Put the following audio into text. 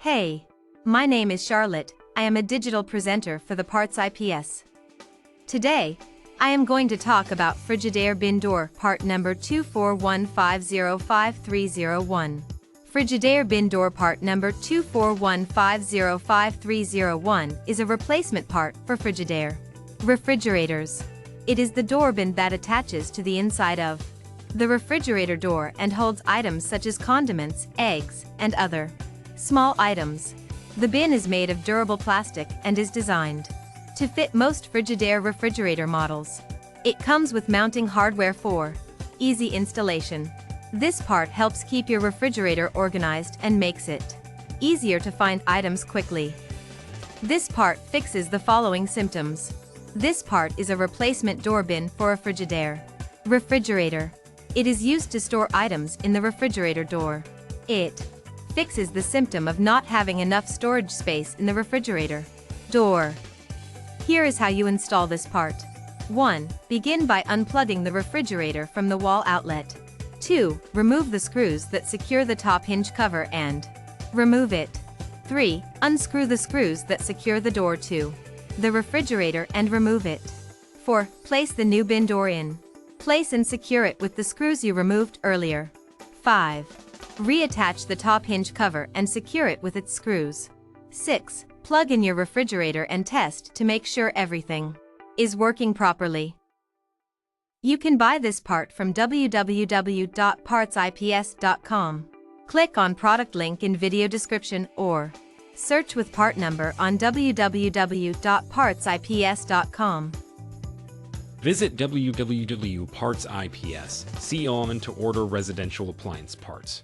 Hey, my name is Charlotte. I am a digital presenter for the PartsIPS. Today, I am going to talk about Frigidaire BIN-DOOR part number 241505301. Frigidaire BIN-DOOR part number 241505301 is a replacement part for Frigidaire refrigerators. It is the door bin that attaches to the inside of the refrigerator door and holds items such as condiments, eggs, and other small items. The bin is made of durable plastic and is designed to fit most Frigidaire refrigerator models. It comes with mounting hardware for easy installation. This part helps keep your refrigerator organized and makes it easier to find items quickly. This part fixes the following symptoms. This part is a replacement door bin for a Frigidaire refrigerator. It is used to store items in the refrigerator door. It fixes the symptom of not having enough storage space in the refrigerator door. Here is how you install this part. 1. Begin by unplugging the refrigerator from the wall outlet. 2. Remove the screws that secure the top hinge cover and remove it. 3. Unscrew the screws that secure the door to the refrigerator and remove it. 4. Place the new bin door in. Place and secure it with the screws you removed earlier. 5. Reattach the top hinge cover and secure it with its screws. 6. Plug in your refrigerator and test to make sure everything is working properly. You can buy this part from www.partsips.com. Click on product link in video description or search with part number on www.partsips.com. Visit www.partsips.com to order residential appliance parts.